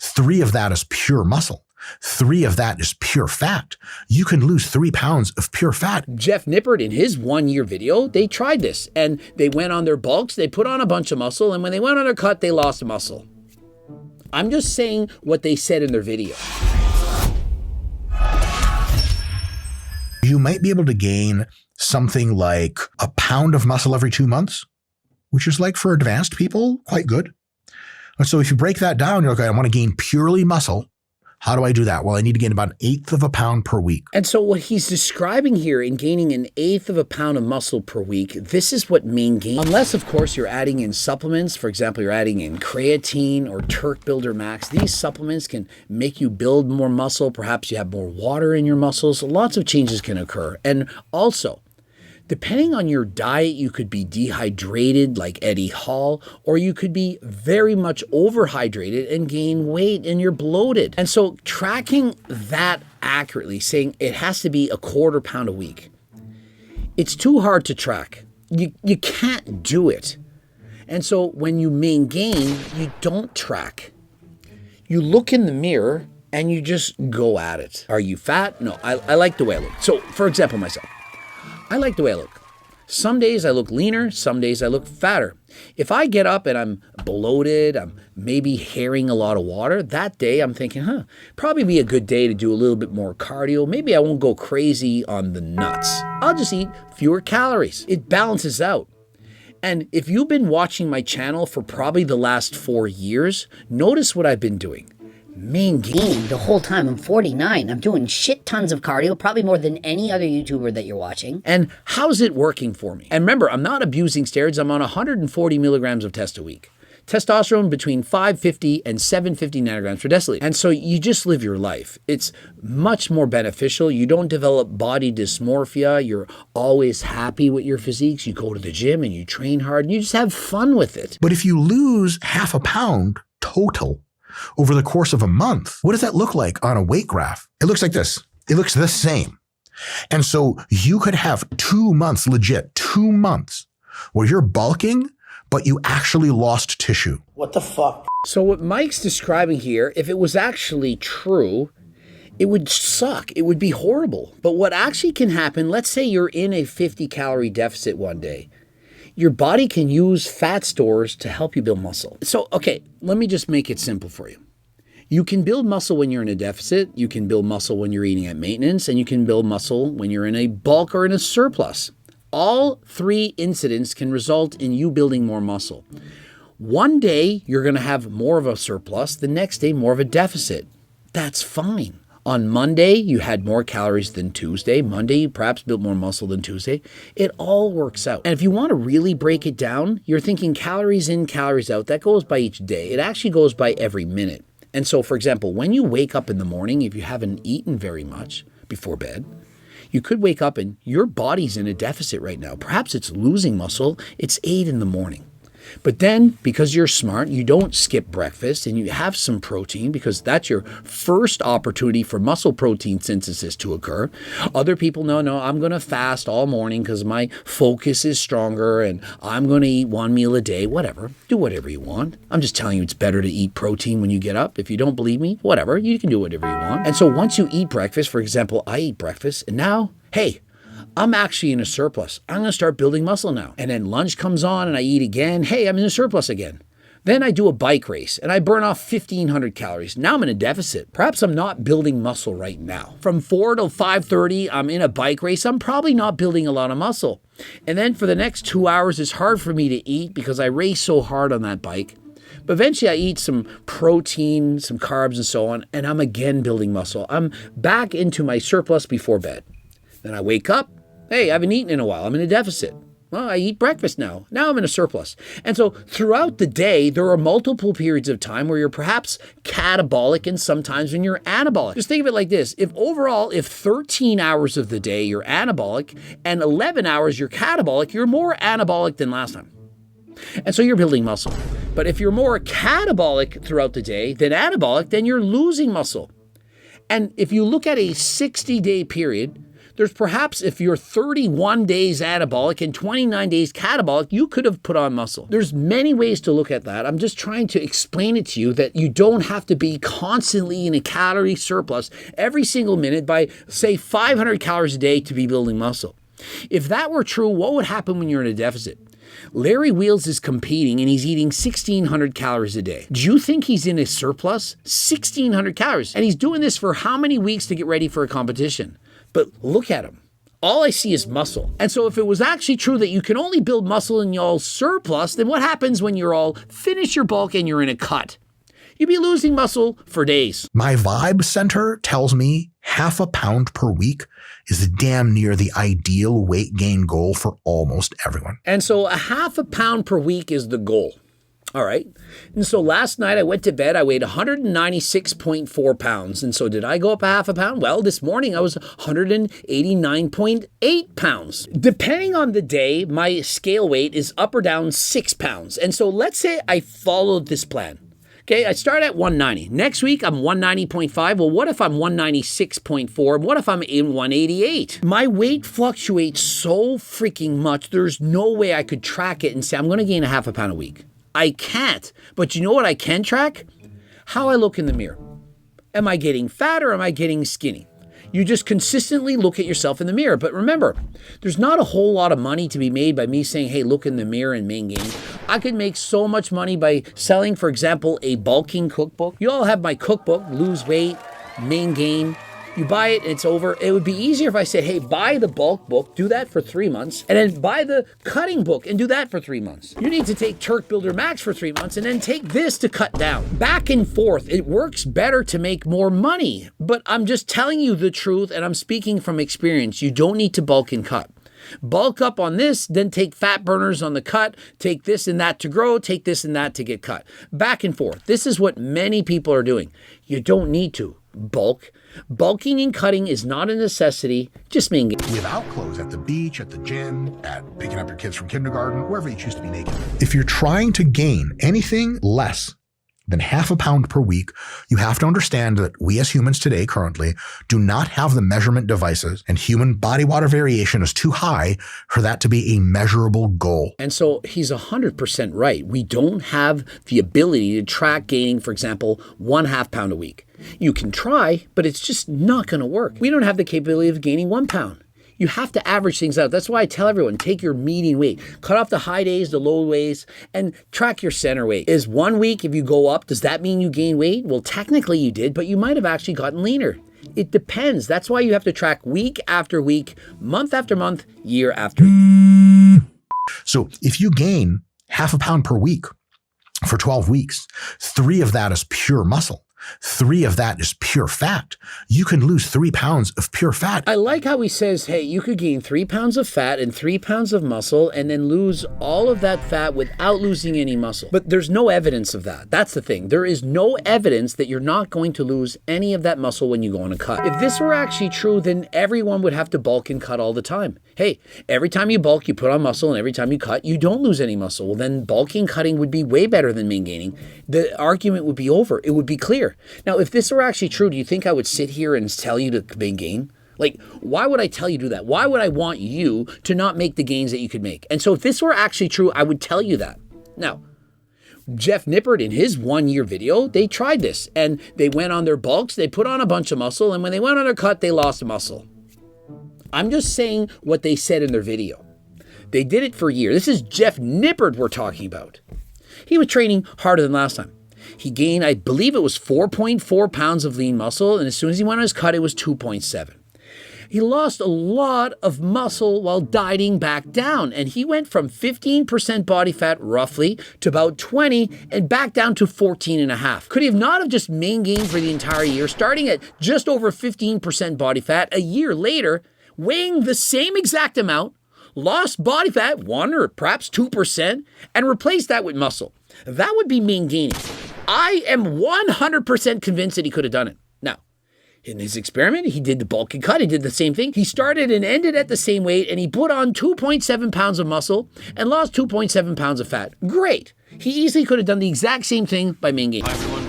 3 of that is pure muscle. 3 of that is pure fat. You can lose 3 pounds of pure fat. Jeff Nippert, in his 1-year video, they tried this and they went on their bulks, they put on a bunch of muscle, and when they went on their cut, they lost muscle. I'm just saying what they said in their video. You might be able to gain something like a pound of muscle every 2 months, which is like for advanced people, quite good. And so if you break that down, you're like, okay, I want to gain purely muscle. How do I do that? Well, I need to gain about 1/8 of a pound per week. And so what he's describing here in gaining 1/8 of a pound of muscle per week, this is what main gain. Unless, of course, you're adding in supplements. For example, you're adding in creatine or Turk Builder Max. These supplements can make you build more muscle. Perhaps you have more water in your muscles. Lots of changes can occur. And also, depending on your diet, you could be dehydrated like Eddie Hall, or you could be very much overhydrated and gain weight and you're bloated. And so tracking that accurately, saying it has to be 1/4 pound a week, it's too hard to track. You can't do it. And so when you main gain, you don't track. You look in the mirror and you just go at it. Are you fat? No, I like the way I look. So for example, myself, I like the way I look. Some days I look leaner, some days I look fatter. If I get up and I'm bloated, I'm maybe carrying a lot of water, that day I'm thinking, probably be a good day to do a little bit more cardio. Maybe I won't go crazy on the nuts. I'll just eat fewer calories. It balances out. And if you've been watching my channel for probably the last 4 years, notice what I've been doing. Main gain. The whole time. I'm 49. I'm doing shit tons of cardio, probably more than any other YouTuber that you're watching. And how's it working for me? And remember, I'm not abusing steroids. I'm on 140 milligrams of test a week. Testosterone between 550 and 750 nanograms per deciliter. And so you just live your life. It's much more beneficial. You don't develop body dysmorphia. You're always happy with your physiques. You go to the gym and you train hard and you just have fun with it. But if you lose 1/2 pound total over the course of a month, what does that look like on a weight graph? It looks like this. It looks the same. And so you could have 2 months, legit 2 months, where you're bulking, but you actually lost tissue. What the fuck? So what Mike's describing here, if it was actually true, it would suck. It would be horrible. But what actually can happen, let's say you're in a 50-calorie deficit one day. Your body can use fat stores to help you build muscle. So, okay, let me just make it simple for you. You can build muscle when you're in a deficit, you can build muscle when you're eating at maintenance, and you can build muscle when you're in a bulk or in a surplus. All 3 incidents can result in you building more muscle. One day, you're going to have more of a surplus, the next day, more of a deficit. That's fine. On Monday, you had more calories than Tuesday. Monday, you perhaps built more muscle than Tuesday. It all works out. And if you want to really break it down, you're thinking calories in, calories out. That goes by each day. It actually goes by every minute. And so, for example, when you wake up in the morning, if you haven't eaten very much before bed, you could wake up and your body's in a deficit right now. Perhaps it's losing muscle. It's 8 in the morning. But then, because you're smart, you don't skip breakfast and you have some protein because that's your first opportunity for muscle protein synthesis to occur. Other people, no, I'm going to fast all morning because my focus is stronger and I'm going to eat 1 meal a day, whatever. Do whatever you want. I'm just telling you it's better to eat protein when you get up. If you don't believe me, whatever, you can do whatever you want. And so once you eat breakfast, for example, I eat breakfast and now, hey, I'm actually in a surplus. I'm going to start building muscle now. And then lunch comes on and I eat again. Hey, I'm in a surplus again. Then I do a bike race and I burn off 1,500 calories. Now I'm in a deficit. Perhaps I'm not building muscle right now. From 4 to 5:30, I'm in a bike race. I'm probably not building a lot of muscle. And then for the next 2 hours, it's hard for me to eat because I race so hard on that bike. But eventually I eat some protein, some carbs and so on, and I'm again building muscle. I'm back into my surplus before bed. Then I wake up. Hey, I haven't eaten in a while. I'm in a deficit. Well, I eat breakfast now. Now I'm in a surplus. And so throughout the day, there are multiple periods of time where you're perhaps catabolic and sometimes when you're anabolic. Just think of it like this. If 13 hours of the day you're anabolic and 11 hours you're catabolic, you're more anabolic than last time. And so you're building muscle. But if you're more catabolic throughout the day than anabolic, then you're losing muscle. And if you look at a 60-day period, There's perhaps if you're 31 days anabolic and 29 days catabolic, you could have put on muscle. There's many ways to look at that. I'm just trying to explain it to you that you don't have to be constantly in a calorie surplus every single minute by, say, 500 calories a day to be building muscle. If that were true, what would happen when you're in a deficit? Larry Wheels is competing and he's eating 1,600 calories a day. Do you think he's in a surplus? 1,600 calories. And he's doing this for how many weeks to get ready for a competition? But look at him. All I see is muscle. And so if it was actually true that you can only build muscle in y'all's surplus, then what happens when you're all finished your bulk and you're in a cut? You'd be losing muscle for days. My vibe center tells me half a pound per week is damn near the ideal weight gain goal for almost everyone. And so a half a pound per week is the goal. All right. And so last night I went to bed, I weighed 196.4 pounds. And so did I go up a half a pound? Well, this morning I was 189.8 pounds. Depending on the day, my scale weight is up or down 6 pounds. And so let's say I followed this plan. Okay, I start at 190. Next week, I'm 190.5. Well, what if I'm 196.4? What if I'm in 188? My weight fluctuates so freaking much, there's no way I could track it and say, I'm going to gain a half a pound a week. I can't. But you know what I can track? How I look in the mirror. Am I getting fat or am I getting skinny? You just consistently look at yourself in the mirror. But remember, there's not a whole lot of money to be made by me saying, hey, look in the mirror and main gain. I could make so much money by selling, for example, a bulking cookbook. You all have my cookbook, Lose Weight, Main Gain. You buy it, it's over. It would be easier if I said, hey, buy the bulk book, do that for 3 months, and then buy the cutting book and do that for 3 months. You need to take Turk Builder Max for 3 months and then take this to cut down. Back and forth. It works better to make more money, but I'm just telling you the truth and I'm speaking from experience. You don't need to bulk and cut. Bulk up on this, then take fat burners on the cut, take this and that to grow, take this and that to get cut. Back and forth. This is what many people are doing. You don't need to bulk. Bulking and cutting is not a necessity, just main gain. Without clothes at the beach, at the gym, at picking up your kids from kindergarten, wherever you choose to be naked. If you're trying to gain anything less than half a pound per week, you have to understand that we as humans today currently do not have the measurement devices, and human body water variation is too high for that to be a measurable goal. And so he's 100% right. We don't have the ability to track gaining, for example, 1/2 pound a week. You can try, but it's just not going to work. We don't have the capability of gaining 1 pound. You have to average things out. That's why I tell everyone, take your median weight, cut off the high days, the low days, and track your center weight. Is 1 week, if you go up, does that mean you gain weight? Well, technically you did, but you might have actually gotten leaner. It depends. That's why you have to track week after week, month after month, year after year. So if you gain half a pound per week for 12 weeks, 3 of that is pure muscle. 3 of that is pure fat. You can lose 3 pounds of pure fat. I like how he says, hey, you could gain 3 pounds of fat and 3 pounds of muscle and then lose all of that fat without losing any muscle. But there's no evidence of that. That's the thing. There is no evidence that you're not going to lose any of that muscle when you go on a cut. If this were actually true, then everyone would have to bulk and cut all the time. Hey, every time you bulk, you put on muscle, and every time you cut, you don't lose any muscle. Well, then bulking, cutting would be way better than main gaining. The argument would be over. It would be clear. Now, if this were actually true, do you think I would sit here and tell you to main gain? Like, why would I tell you to do that? Why would I want you to not make the gains that you could make? And so if this were actually true, I would tell you that. Now, Jeff Nippard, in his 1-year video, they tried this and they went on their bulks, they put on a bunch of muscle, and when they went on their cut, they lost muscle. I'm just saying what they said in their video. They did it for a year. This is Jeff Nippard we're talking about. He was training harder than last time. He gained, I believe it was 4.4 pounds of lean muscle, and as soon as he went on his cut, it was 2.7. He lost a lot of muscle while dieting back down, and he went from 15% body fat roughly to about 20 and back down to 14.5. Could he have not have just main gained for the entire year, starting at just over 15% body fat a year later, weighing the same exact amount, lost body fat 1 or perhaps 2%, and replaced that with muscle? That would be main gaining. I am 100% convinced that he could have done it. Now, in his experiment, he did the bulk and cut. He did the same thing. He started and ended at the same weight, and he put on 2.7 pounds of muscle and lost 2.7 pounds of fat. Great. He easily could have done the exact same thing by main gaining. Hi everyone,